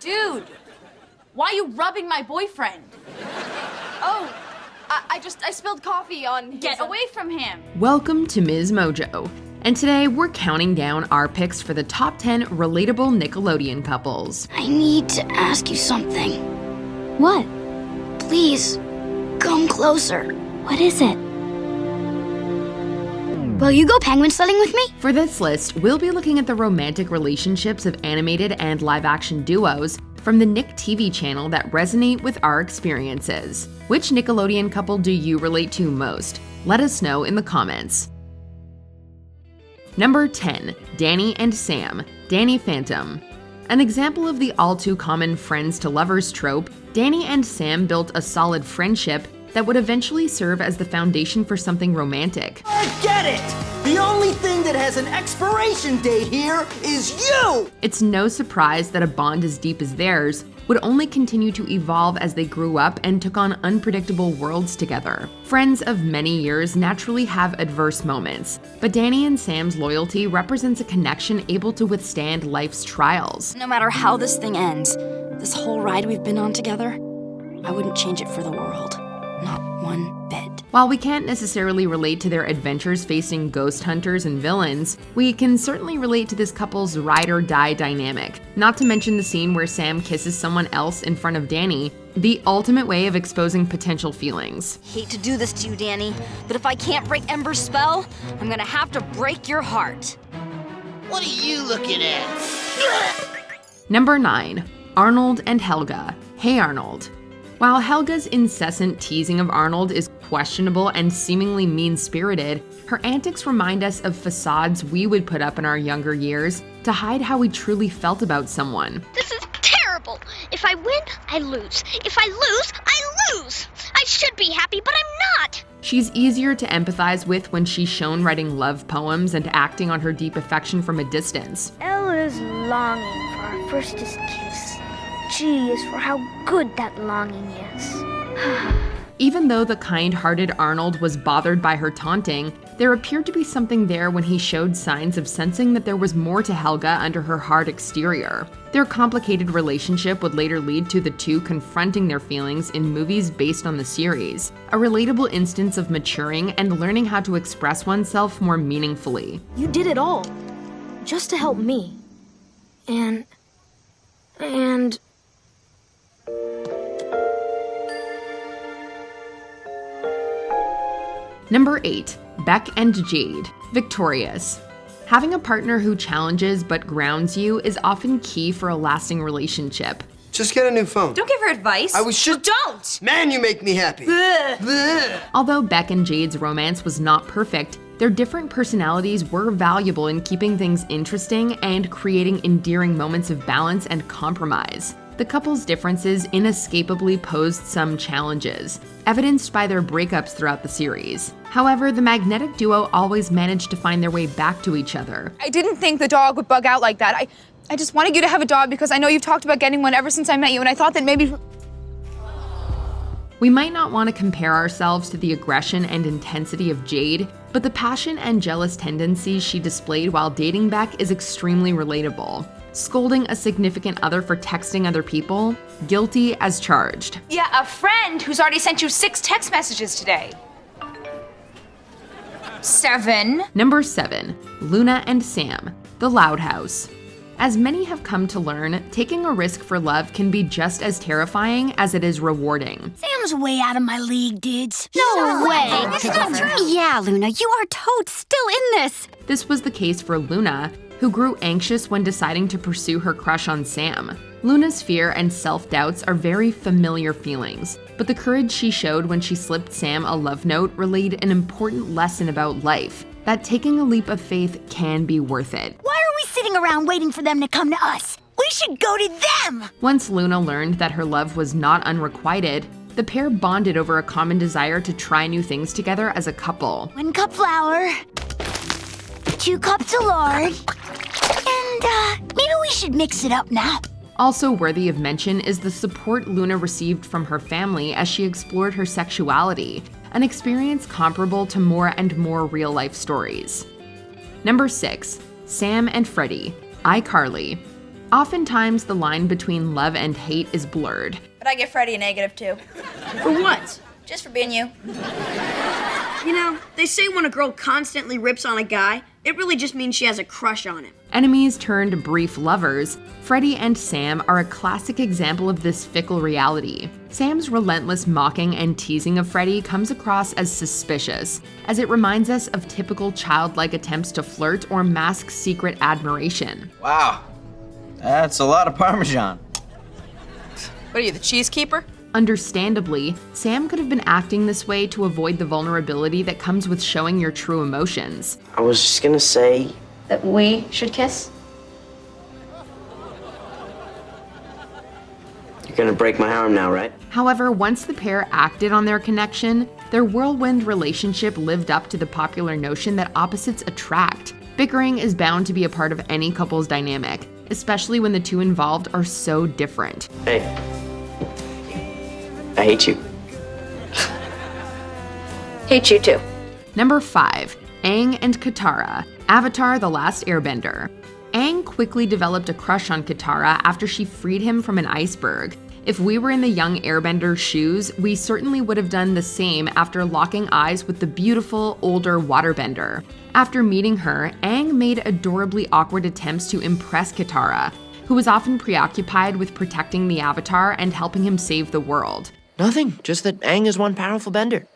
Dude, why are you rubbing my boyfriend? Oh, I spilled coffee on his... Get away from him! Welcome to MsMojo, and today we're counting down our picks for the top 10 relatable Nickelodeon couples. I need to ask you something. What? Please, come closer. What is it? Will you go penguin sledding with me? For this list, we'll be looking at the romantic relationships of animated and live-action duos from the Nick TV channel that resonate with our experiences. Which Nickelodeon couple do you relate to most? Let us know in the comments. Number 10, Danny and Sam, Danny Phantom. An example of the all-too-common friends to lovers trope, Danny and Sam built a solid friendship that would eventually serve as the foundation for something romantic. I get it! The only thing that has an expiration date here is you! It's no surprise that a bond as deep as theirs would only continue to evolve as they grew up and took on unpredictable worlds together. Friends of many years naturally have adverse moments, but Danny and Sam's loyalty represents a connection able to withstand life's trials. No matter how this thing ends, this whole ride we've been on together, I wouldn't change it for the world. Not one bit. While we can't necessarily relate to their adventures facing ghost hunters and villains, we can certainly relate to this couple's ride-or-die dynamic. Not to mention the scene where Sam kisses someone else in front of Danny, the ultimate way of exposing potential feelings. Hate to do this to you, Danny, but if I can't break Ember's spell, I'm gonna have to break your heart. What are you looking at? Number 9. Arnold and Helga. Hey Arnold. While Helga's incessant teasing of Arnold is questionable and seemingly mean-spirited, her antics remind us of facades we would put up in our younger years to hide how we truly felt about someone. This is terrible. If I win, I lose. If I lose, I lose. I should be happy, but I'm not. She's easier to empathize with when she's shown writing love poems and acting on her deep affection from a distance. Ella's longing for our firstest kiss. G is for how good that longing is. Even though the kind-hearted Arnold was bothered by her taunting, there appeared to be something there when he showed signs of sensing that there was more to Helga under her hard exterior. Their complicated relationship would later lead to the two confronting their feelings in movies based on the series, a relatable instance of maturing and learning how to express oneself more meaningfully. You did it all, just to help me. And... Number 8. Beck and Jade. Victorious. Having a partner who challenges but grounds you is often key for a lasting relationship. Just get a new phone. Don't give her advice. Don't! Man, you make me happy. Blech. Although Beck and Jade's romance was not perfect, their different personalities were valuable in keeping things interesting and creating endearing moments of balance and compromise. The couple's differences inescapably posed some challenges, evidenced by their breakups throughout the series. However, the magnetic duo always managed to find their way back to each other. I didn't think the dog would bug out like that. I just wanted you to have a dog because I know you've talked about getting one ever since I met you, and I thought that maybe... We might not want to compare ourselves to the aggression and intensity of Jade, but the passion and jealous tendencies she displayed while dating Beck is extremely relatable. Scolding a significant other for texting other people, guilty as charged. Yeah, a friend who's already sent you 6 text messages today. 7. Number 7. Luna and Sam, The Loud House. As many have come to learn, taking a risk for love can be just as terrifying as it is rewarding. Sam's way out of my league, dudes. No way! It's not true. Yeah, Luna, you are totes still in this. This was the case for Luna, who grew anxious when deciding to pursue her crush on Sam. Luna's fear and self-doubts are very familiar feelings, but the courage she showed when she slipped Sam a love note relayed an important lesson about life, that taking a leap of faith can be worth it. Why are we sitting around waiting for them to come to us? We should go to them! Once Luna learned that her love was not unrequited, the pair bonded over a common desire to try new things together as a couple. 1 cup flour, 2 cups of lard, and maybe we should mix it up now. Also worthy of mention is the support Luna received from her family as she explored her sexuality, an experience comparable to more and more real-life stories. Number 6. Sam and Freddie, iCarly. Oftentimes, the line between love and hate is blurred. But I give Freddie a negative, too. For what? Just for being you. You know, they say when a girl constantly rips on a guy, it really just means she has a crush on him. Enemies turned brief lovers, Freddie and Sam are a classic example of this fickle reality. Sam's relentless mocking and teasing of Freddie comes across as suspicious, as it reminds us of typical childlike attempts to flirt or mask secret admiration. Wow, that's a lot of Parmesan. What are you, the cheese keeper? Understandably, Sam could have been acting this way to avoid the vulnerability that comes with showing your true emotions. I was just gonna say that we should kiss? You're gonna break my arm now, right? However, once the pair acted on their connection, their whirlwind relationship lived up to the popular notion that opposites attract. Bickering is bound to be a part of any couple's dynamic, especially when the two involved are so different. Hey, I hate you. Hate you too. Number 5. Aang and Katara, Avatar: The Last Airbender. Aang quickly developed a crush on Katara after she freed him from an iceberg. If we were in the young Airbender's shoes, we certainly would have done the same after locking eyes with the beautiful, older waterbender. After meeting her, Aang made adorably awkward attempts to impress Katara, who was often preoccupied with protecting the Avatar and helping him save the world. Nothing, just that Aang is one powerful bender.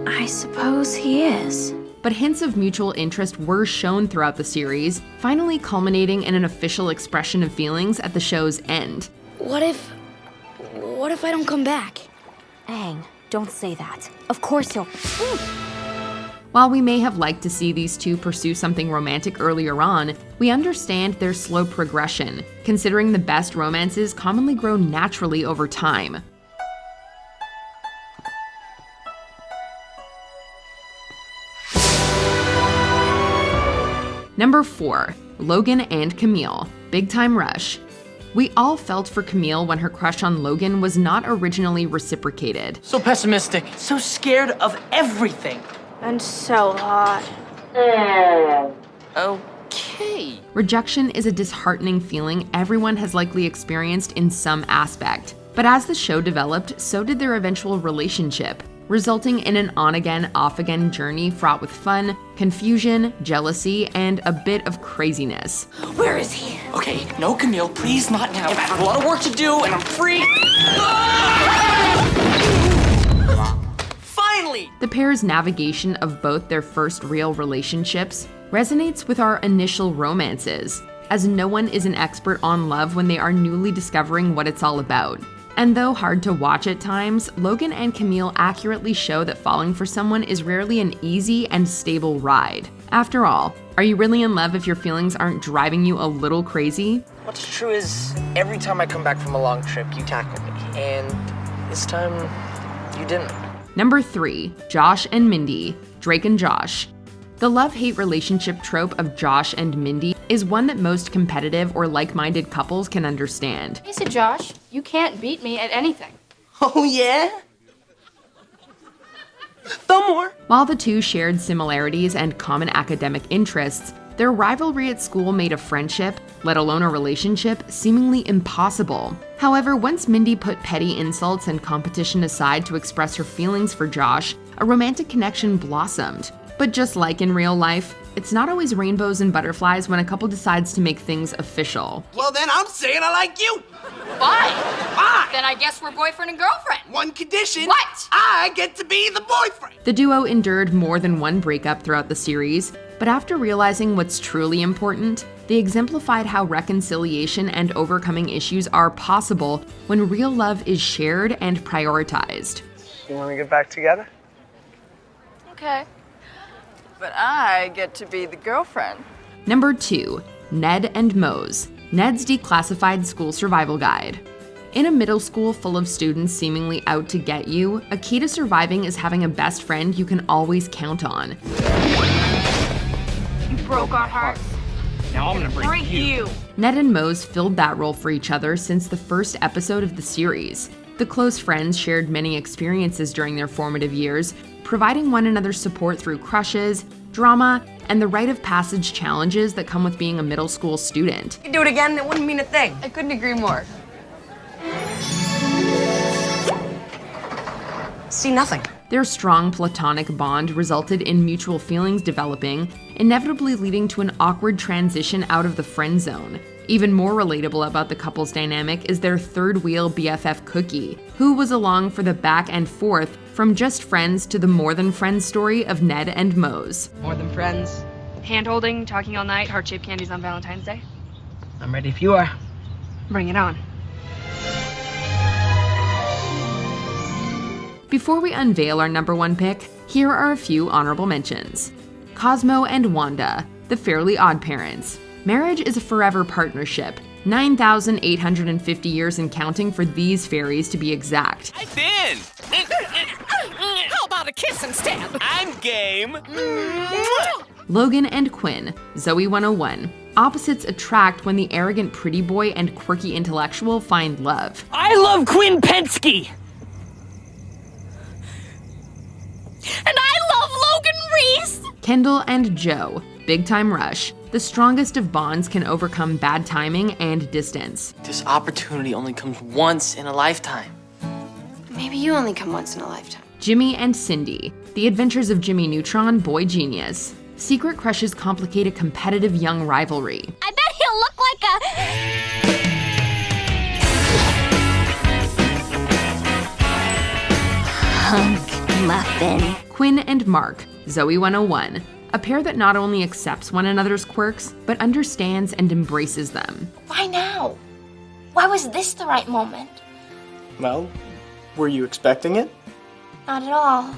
I suppose he is. But hints of mutual interest were shown throughout the series, finally culminating in an official expression of feelings at the show's end. What if I don't come back? Aang, don't say that. Of course he'll... While we may have liked to see these two pursue something romantic earlier on, we understand their slow progression, considering the best romances commonly grow naturally over time. Number 4. Logan and Camille, Big Time Rush. We all felt for Camille when her crush on Logan was not originally reciprocated. So pessimistic, so scared of everything. And so hot. Okay. Rejection is a disheartening feeling everyone has likely experienced in some aspect. But as the show developed, so did their eventual relationship, resulting in an on-again, off-again journey fraught with fun, confusion, jealousy, and a bit of craziness. Where is he? Okay, no, Camille, please not now. I have a lot of work to do, and I'm free. Finally! The pair's navigation of both their first real relationships resonates with our initial romances, as no one is an expert on love when they are newly discovering what it's all about. And though hard to watch at times, Logan and Camille accurately show that falling for someone is rarely an easy and stable ride. After all, are you really in love if your feelings aren't driving you a little crazy? What's true is, every time I come back from a long trip, you tackle me. And this time, you didn't. Number 3. Josh and Mindy, Drake and Josh. The love-hate relationship trope of Josh and Mindy is one that most competitive or like-minded couples can understand. Hey, so Josh, you can't beat me at anything. Oh, yeah? No more. While the two shared similarities and common academic interests, their rivalry at school made a friendship, let alone a relationship, seemingly impossible. However, once Mindy put petty insults and competition aside to express her feelings for Josh, a romantic connection blossomed. But just like in real life, it's not always rainbows and butterflies when a couple decides to make things official. Well, then I'm saying I like you. Fine. Fine. Then I guess we're boyfriend and girlfriend. One condition. What? I get to be the boyfriend. The duo endured more than one breakup throughout the series, but after realizing what's truly important, they exemplified how reconciliation and overcoming issues are possible when real love is shared and prioritized. You want to get back together? Okay. But I get to be the girlfriend. Number 2. Ned and Mose, Ned's Declassified School Survival Guide. In a middle school full of students seemingly out to get you, a key to surviving is having a best friend you can always count on. You broke our hearts. Now I'm gonna break you. Ned and Mose filled that role for each other since the first episode of the series. The close friends shared many experiences during their formative years, providing one another support through crushes, drama, and the rite of passage challenges that come with being a middle school student. You do it again, it wouldn't mean a thing. I couldn't agree more. See nothing. Their strong platonic bond resulted in mutual feelings developing, inevitably leading to an awkward transition out of the friend zone. Even more relatable about the couple's dynamic is their third-wheel BFF Cookie, who was along for the back and forth from just friends to the more than friends story of Ned and Mose. More than friends. Hand-holding, talking all night, heart-shaped candies on Valentine's Day. I'm ready if you are. Bring it on. Before we unveil our number one pick, here are a few honorable mentions. Cosmo and Wanda, the Fairly Odd Parents. Marriage is a forever partnership. 9,850 years and counting for these fairies to be exact. I've been! How about a kiss instead? I'm game! Logan and Quinn, Zoe 101. Opposites attract when the arrogant pretty boy and quirky intellectual find love. I love Quinn Pensky! And I love Logan Reese! Kendall and Joe, Big Time Rush. The strongest of bonds can overcome bad timing and distance. This opportunity only comes once in a lifetime. Maybe you only come once in a lifetime. Jimmy and Cindy, The Adventures of Jimmy Neutron, Boy Genius. Secret crushes complicate a competitive young rivalry. I bet he'll look like Hunk muffin. Quinn and Mark, Zoe 101. A pair that not only accepts one another's quirks, but understands and embraces them. Why now? Why was this the right moment? Well, were you expecting it? Not at all.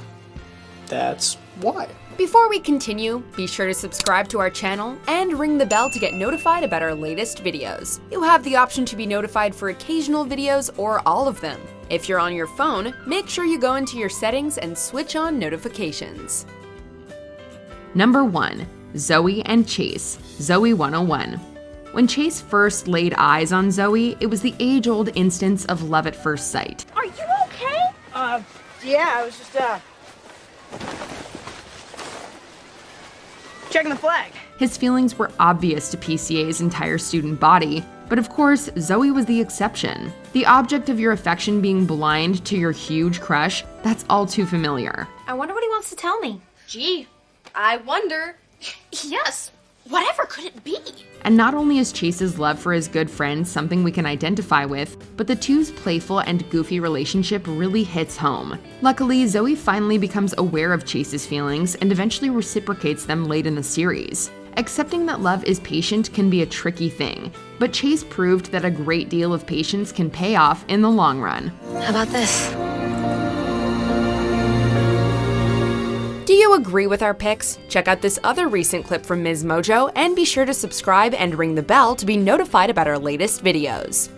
That's why. Before we continue, be sure to subscribe to our channel and ring the bell to get notified about our latest videos. You have the option to be notified for occasional videos or all of them. If you're on your phone, make sure you go into your settings and switch on notifications. Number 1. Zoe and Chase, Zoe 101. When Chase first laid eyes on Zoe, it was the age-old instance of love at first sight. Are you okay? Yeah, I was just, checking the flag. His feelings were obvious to PCA's entire student body, but of course, Zoe was the exception. The object of your affection being blind to your huge crush, that's all too familiar. I wonder what he wants to tell me. Gee, I wonder. Yes, whatever could it be? And not only is Chase's love for his good friend something we can identify with, but the two's playful and goofy relationship really hits home. Luckily, Zoe finally becomes aware of Chase's feelings and eventually reciprocates them late in the series. Accepting that love is patient can be a tricky thing, but Chase proved that a great deal of patience can pay off in the long run. How about this? Do you agree with our picks? Check out this other recent clip from MsMojo and be sure to subscribe and ring the bell to be notified about our latest videos.